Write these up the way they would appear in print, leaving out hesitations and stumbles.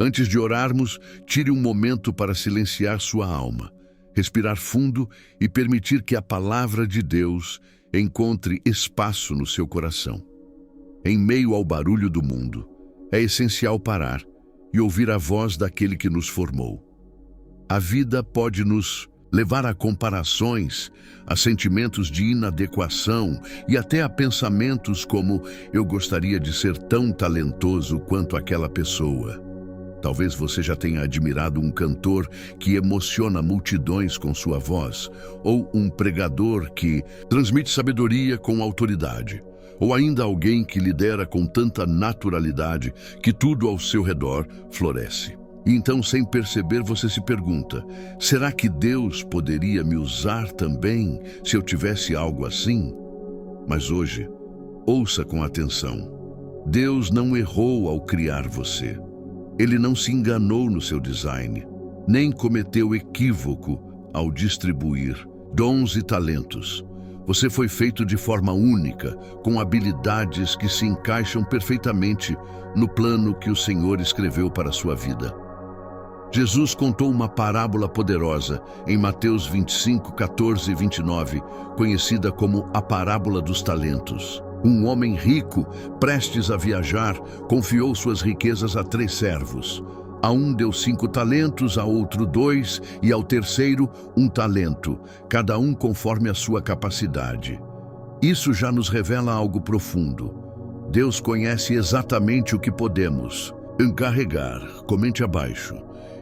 Antes de orarmos, tire um momento para silenciar sua alma, respirar fundo e permitir que a palavra de Deus encontre espaço no seu coração. Em meio ao barulho do mundo, é essencial parar e ouvir a voz daquele que nos formou. A vida pode nos levar a comparações, a sentimentos de inadequação e até a pensamentos como eu gostaria de ser tão talentoso quanto aquela pessoa. Talvez você já tenha admirado um cantor que emociona multidões com sua voz, ou um pregador que transmite sabedoria com autoridade, ou ainda alguém que lidera com tanta naturalidade que tudo ao seu redor floresce. E então, sem perceber, você se pergunta: será que Deus poderia me usar também se eu tivesse algo assim? Mas hoje, ouça com atenção. Deus não errou ao criar você. Ele não se enganou no seu design, nem cometeu equívoco ao distribuir dons e talentos. Você foi feito de forma única, com habilidades que se encaixam perfeitamente no plano que o Senhor escreveu para a sua vida. Jesus contou uma parábola poderosa em Mateus 25, 14 e 29, conhecida como a parábola dos talentos. Um homem rico, prestes a viajar, confiou suas riquezas a 3 servos. A um deu 5 talentos, a outro 2 e ao terceiro 1 talento, cada um conforme a sua capacidade. Isso já nos revela algo profundo. Deus conhece exatamente o que podemos encarregar. Comente abaixo: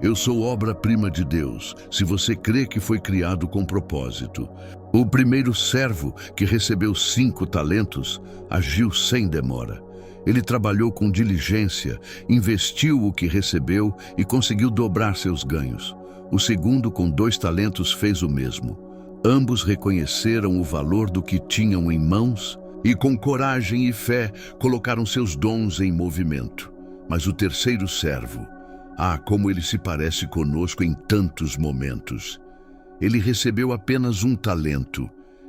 eu sou obra-prima de Deus, se você crê que foi criado com propósito. O primeiro servo, que recebeu 5 talentos, agiu sem demora. Ele trabalhou com diligência, investiu o que recebeu e conseguiu dobrar seus ganhos. O segundo, com 2 talentos, fez o mesmo. Ambos reconheceram o valor do que tinham em mãos e, com coragem e fé, colocaram seus dons em movimento. Mas o terceiro servo, como ele se parece conosco em tantos momentos. Ele recebeu apenas 1 talento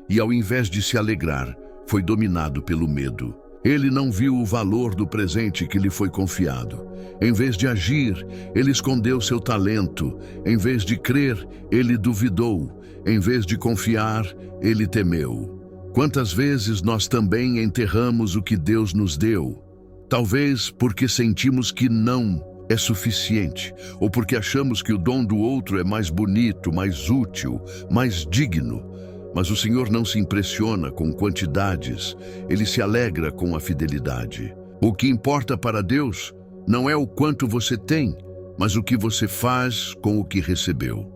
e, ao invés de se alegrar, foi dominado pelo medo. Ele não viu o valor do presente que lhe foi confiado. Em vez de agir, ele escondeu seu talento. Em vez de crer, ele duvidou. Em vez de confiar, ele temeu. Quantas vezes nós também enterramos o que Deus nos deu? Talvez porque sentimos que não é suficiente, ou porque achamos que o dom do outro é mais bonito, mais útil, mais digno. Mas o Senhor não se impressiona com quantidades, Ele se alegra com a fidelidade. O que importa para Deus não é o quanto você tem, mas o que você faz com o que recebeu.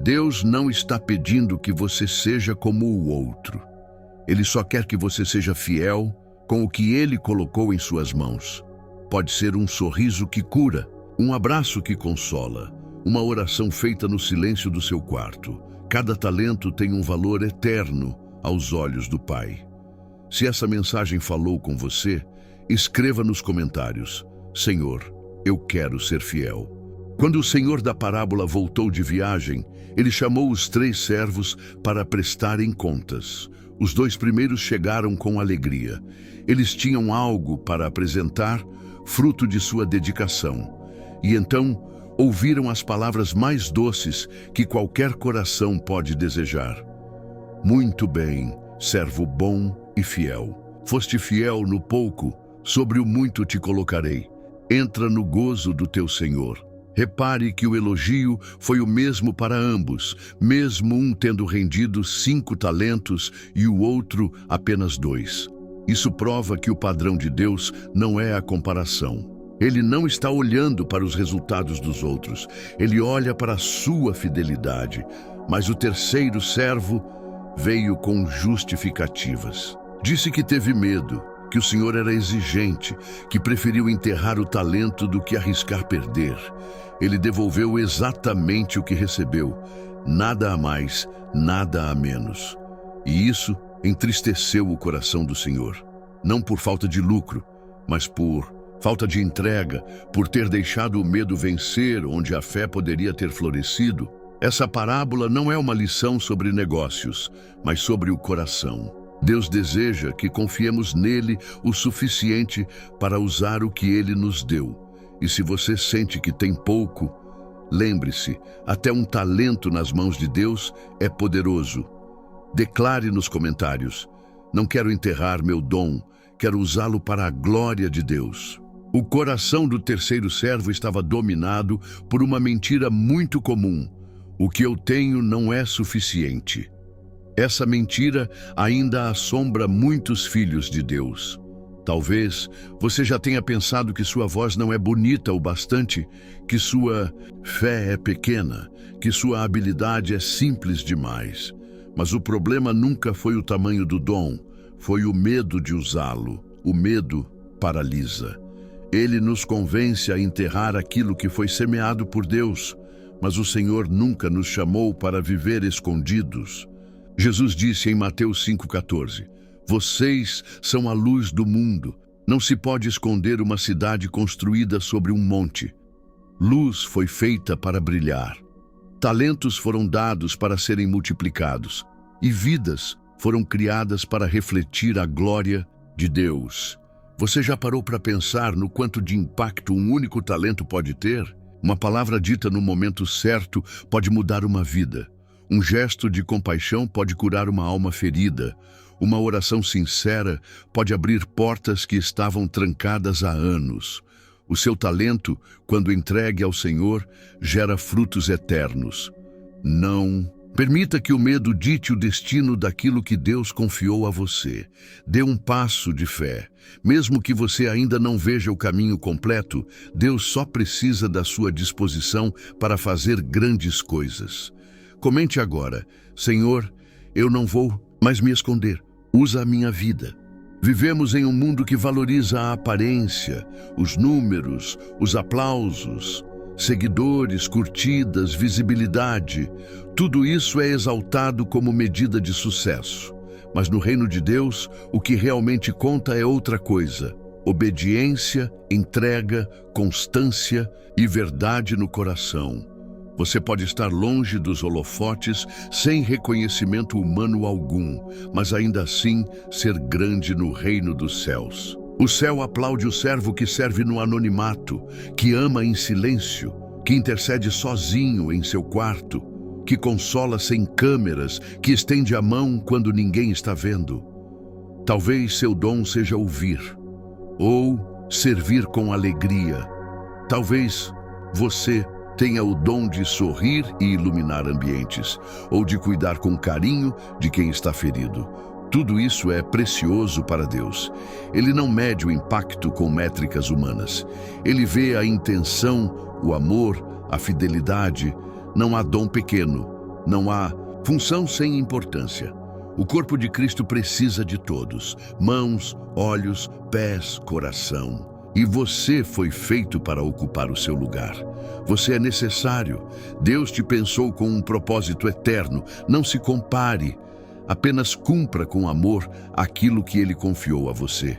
Deus não está pedindo que você seja como o outro. Ele só quer que você seja fiel com o que Ele colocou em suas mãos. Pode ser um sorriso que cura, um abraço que consola, uma oração feita no silêncio do seu quarto. Cada talento tem um valor eterno aos olhos do Pai. Se essa mensagem falou com você, escreva nos comentários: Senhor, eu quero ser fiel. Quando o Senhor da parábola voltou de viagem, ele chamou os 3 servos para prestarem contas. Os 2 primeiros chegaram com alegria. Eles tinham algo para apresentar, fruto de sua dedicação. E então ouviram as palavras mais doces que qualquer coração pode desejar. Muito bem, servo bom e fiel. Foste fiel no pouco, sobre o muito te colocarei. Entra no gozo do teu Senhor. Repare que o elogio foi o mesmo para ambos, mesmo um tendo rendido 5 talentos e o outro apenas 2. Isso prova que o padrão de Deus não é a comparação. Ele não está olhando para os resultados dos outros. Ele olha para a sua fidelidade. Mas o terceiro servo veio com justificativas. Disse que teve medo, que o Senhor era exigente, que preferiu enterrar o talento do que arriscar perder. Ele devolveu exatamente o que recebeu, nada a mais, nada a menos. E isso entristeceu o coração do Senhor, não por falta de lucro, mas por falta de entrega, por ter deixado o medo vencer onde a fé poderia ter florescido. Essa parábola não é uma lição sobre negócios, mas sobre o coração. Deus deseja que confiemos nele o suficiente para usar o que ele nos deu. E se você sente que tem pouco, lembre-se, até um talento nas mãos de Deus é poderoso. Declare nos comentários: não quero enterrar meu dom, quero usá-lo para a glória de Deus. O coração do terceiro servo estava dominado por uma mentira muito comum: o que eu tenho não é suficiente. Essa mentira ainda assombra muitos filhos de Deus. Talvez você já tenha pensado que sua voz não é bonita o bastante, que sua fé é pequena, que sua habilidade é simples demais. Mas o problema nunca foi o tamanho do dom, foi o medo de usá-lo. O medo paralisa. Ele nos convence a enterrar aquilo que foi semeado por Deus, mas o Senhor nunca nos chamou para viver escondidos. Jesus disse em Mateus 5,14: vocês são a luz do mundo. Não se pode esconder uma cidade construída sobre um monte. Luz foi feita para brilhar. Talentos foram dados para serem multiplicados. E vidas foram criadas para refletir a glória de Deus. Você já parou para pensar no quanto de impacto um único talento pode ter? Uma palavra dita no momento certo pode mudar uma vida. Um gesto de compaixão pode curar uma alma ferida. Uma oração sincera pode abrir portas que estavam trancadas há anos. O seu talento, quando entregue ao Senhor, gera frutos eternos. Não permita que o medo dite o destino daquilo que Deus confiou a você. Dê um passo de fé. Mesmo que você ainda não veja o caminho completo, Deus só precisa da sua disposição para fazer grandes coisas. Comente agora: Senhor, eu não vou mais me esconder. Usa a minha vida. Vivemos em um mundo que valoriza a aparência, os números, os aplausos, seguidores, curtidas, visibilidade. Tudo isso é exaltado como medida de sucesso. Mas no reino de Deus, o que realmente conta é outra coisa: obediência, entrega, constância e verdade no coração. Você pode estar longe dos holofotes, sem reconhecimento humano algum, mas ainda assim ser grande no reino dos céus. O céu aplaude o servo que serve no anonimato, que ama em silêncio, que intercede sozinho em seu quarto, que consola sem câmeras, que estende a mão quando ninguém está vendo. Talvez seu dom seja ouvir, ou servir com alegria. Talvez você tenha o dom de sorrir e iluminar ambientes, ou de cuidar com carinho de quem está ferido. Tudo isso é precioso para Deus. Ele não mede o impacto com métricas humanas. Ele vê a intenção, o amor, a fidelidade. Não há dom pequeno, não há função sem importância. O corpo de Cristo precisa de todos: mãos, olhos, pés, coração. E você foi feito para ocupar o seu lugar. Você é necessário. Deus te pensou com um propósito eterno. Não se compare. Apenas cumpra com amor aquilo que Ele confiou a você.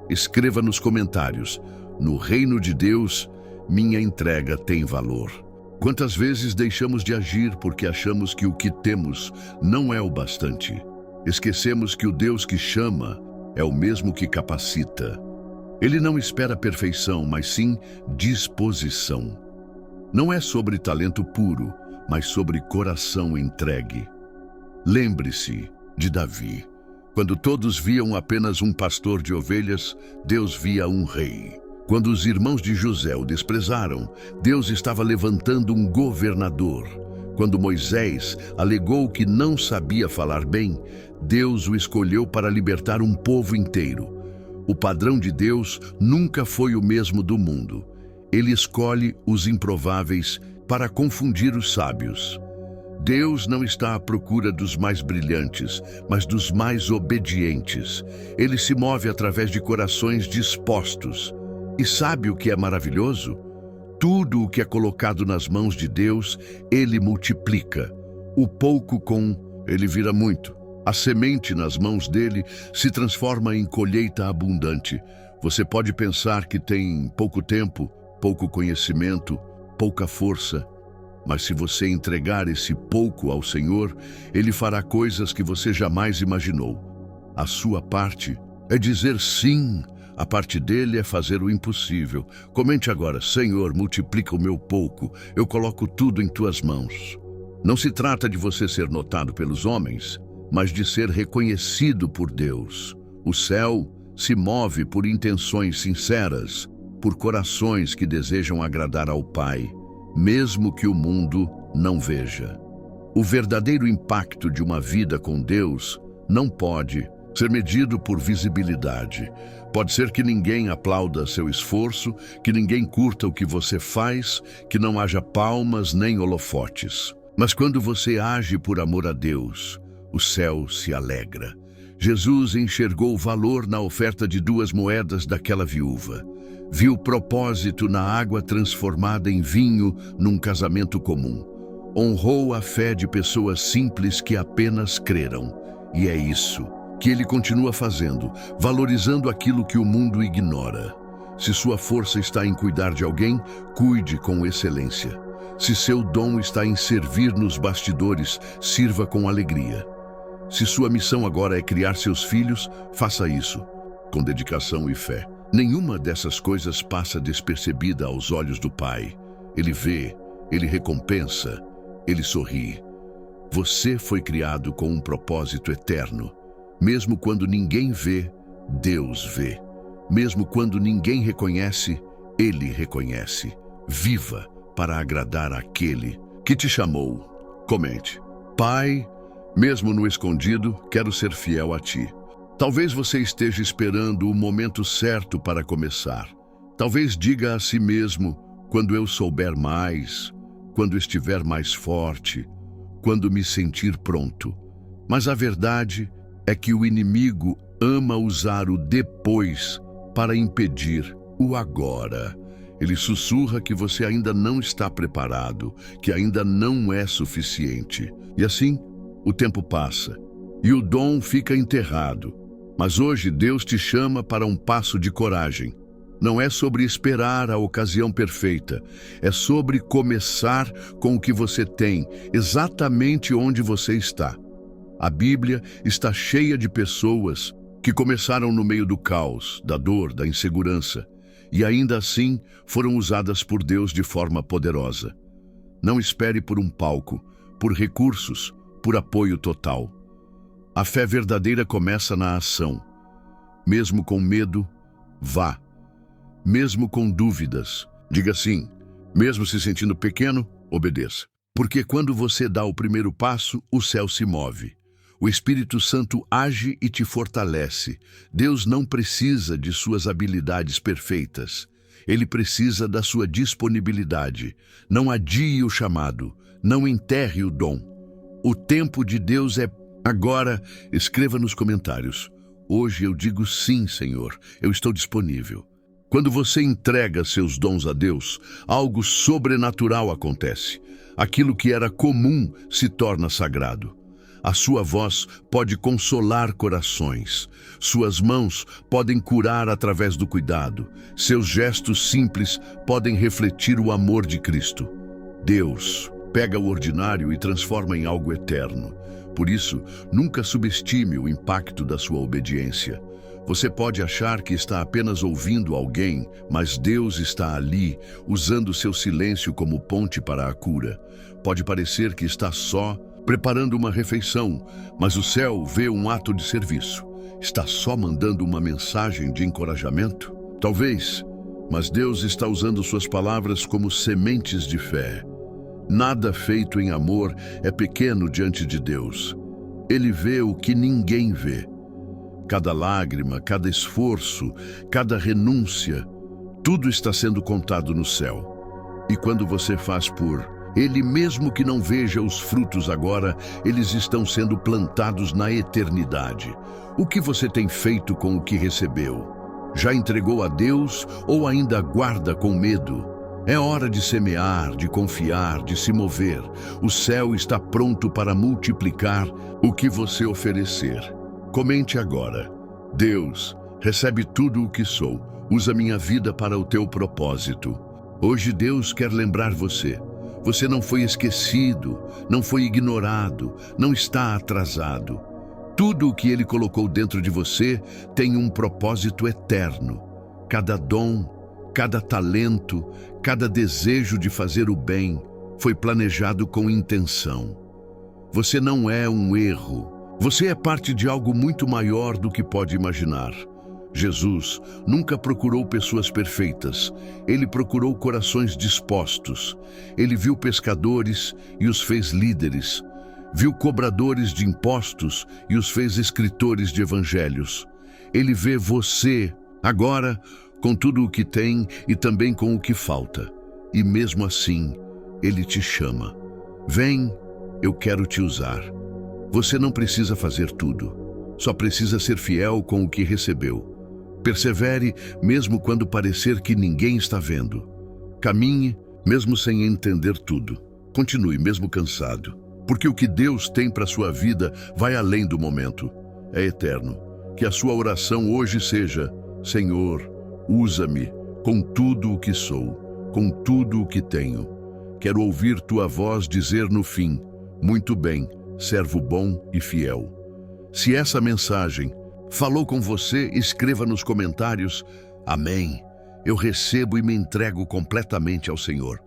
Escreva nos comentários: no reino de Deus, minha entrega tem valor. Quantas vezes deixamos de agir porque achamos que o que temos não é o bastante? Esquecemos que o Deus que chama é o mesmo que capacita. Ele não espera perfeição, mas sim disposição. Não é sobre talento puro, mas sobre coração entregue. Lembre-se de Davi. Quando todos viam apenas um pastor de ovelhas, Deus via um rei. Quando os irmãos de José o desprezaram, Deus estava levantando um governador. Quando Moisés alegou que não sabia falar bem, Deus o escolheu para libertar um povo inteiro. O padrão de Deus nunca foi o mesmo do mundo. Ele escolhe os improváveis para confundir os sábios. Deus não está à procura dos mais brilhantes, mas dos mais obedientes. Ele se move através de corações dispostos. E sabe o que é maravilhoso? Tudo o que é colocado nas mãos de Deus, Ele multiplica. O pouco Ele vira muito. A semente nas mãos dele se transforma em colheita abundante. Você pode pensar que tem pouco tempo, pouco conhecimento, pouca força. Mas se você entregar esse pouco ao Senhor, Ele fará coisas que você jamais imaginou. A sua parte é dizer sim A parte dele é fazer o impossível. Comente agora: Senhor, multiplica o meu pouco, eu coloco tudo em tuas mãos. Não se trata de você ser notado pelos homens, mas de ser reconhecido por Deus. O céu se move por intenções sinceras, por corações que desejam agradar ao Pai, mesmo que o mundo não veja. O verdadeiro impacto de uma vida com Deus não pode ser medido por visibilidade. Pode ser que ninguém aplauda seu esforço, que ninguém curta o que você faz, que não haja palmas nem holofotes. Mas quando você age por amor a Deus, o céu se alegra. Jesus enxergou o valor na oferta de 2 moedas daquela viúva. Viu propósito na água transformada em vinho num casamento comum. Honrou a fé de pessoas simples que apenas creram. E é isso que ele continua fazendo, valorizando aquilo que o mundo ignora. Se sua força está em cuidar de alguém, cuide com excelência. Se seu dom está em servir nos bastidores, sirva com alegria. Se sua missão agora é criar seus filhos, faça isso com dedicação e fé. Nenhuma dessas coisas passa despercebida aos olhos do Pai. Ele vê, ele recompensa, ele sorri. Você foi criado com um propósito eterno. Mesmo quando ninguém vê, Deus vê. Mesmo quando ninguém reconhece, Ele reconhece. Viva para agradar aquele que te chamou. Comente: Pai, mesmo no escondido, quero ser fiel a Ti. Talvez você esteja esperando o momento certo para começar. Talvez diga a si mesmo: quando eu souber mais, quando estiver mais forte, quando me sentir pronto. Mas a verdade é que o inimigo ama usar o depois para impedir o agora. Ele sussurra que você ainda não está preparado, que ainda não é suficiente. E assim, o tempo passa e o dom fica enterrado. Mas hoje Deus te chama para um passo de coragem. Não é sobre esperar a ocasião perfeita, é sobre começar com o que você tem, exatamente onde você está. A Bíblia está cheia de pessoas que começaram no meio do caos, da dor, da insegurança, e ainda assim foram usadas por Deus de forma poderosa. Não espere por um palco, por recursos, por apoio total. A fé verdadeira começa na ação. Mesmo com medo, vá. Mesmo com dúvidas, diga sim. Mesmo se sentindo pequeno, obedeça. Porque quando você dá o primeiro passo, o céu se move. O Espírito Santo age e te fortalece. Deus não precisa de suas habilidades perfeitas. Ele precisa da sua disponibilidade. Não adie o chamado. Não enterre o dom. O tempo de Deus é agora. Escreva nos comentários: hoje eu digo sim, Senhor. Eu estou disponível. Quando você entrega seus dons a Deus, algo sobrenatural acontece. Aquilo que era comum se torna sagrado. A sua voz pode consolar corações. Suas mãos podem curar através do cuidado. Seus gestos simples podem refletir o amor de Cristo. Deus pega o ordinário e transforma em algo eterno. Por isso, nunca subestime o impacto da sua obediência. Você pode achar que está apenas ouvindo alguém, mas Deus está ali, usando seu silêncio como ponte para a cura. Pode parecer que está só, preparando uma refeição, mas o céu vê um ato de serviço. Está só mandando uma mensagem de encorajamento? Talvez, mas Deus está usando suas palavras como sementes de fé. Nada feito em amor é pequeno diante de Deus. Ele vê o que ninguém vê. Cada lágrima, cada esforço, cada renúncia, tudo está sendo contado no céu. E quando você faz por Ele, mesmo que não veja os frutos agora, eles estão sendo plantados na eternidade. O que você tem feito com o que recebeu? Já entregou a Deus ou ainda guarda com medo? É hora de semear, de confiar, de se mover. O céu está pronto para multiplicar o que você oferecer. Comente agora: Deus, recebe tudo o que sou. Usa minha vida para o teu propósito. Hoje Deus quer lembrar você. Você não foi esquecido, não foi ignorado, não está atrasado. Tudo o que Ele colocou dentro de você tem um propósito eterno. Cada dom, cada talento, cada desejo de fazer o bem foi planejado com intenção. Você não é um erro. Você é parte de algo muito maior do que pode imaginar. Jesus nunca procurou pessoas perfeitas. Ele procurou corações dispostos. Ele viu pescadores e os fez líderes. Viu cobradores de impostos e os fez escritores de evangelhos. Ele vê você, agora, com tudo o que tem e também com o que falta. E mesmo assim, Ele te chama. Vem, eu quero te usar. Você não precisa fazer tudo. Só precisa ser fiel com o que recebeu. Persevere mesmo quando parecer que ninguém está vendo. Caminhe mesmo sem entender tudo. Continue mesmo cansado. Porque o que Deus tem para a sua vida vai além do momento. É eterno. Que a sua oração hoje seja: Senhor, usa-me com tudo o que sou, com tudo o que tenho. Quero ouvir tua voz dizer no fim: muito bem, servo bom e fiel. Se essa mensagem falou com você, escreva nos comentários: Amém. Eu recebo e me entrego completamente ao Senhor.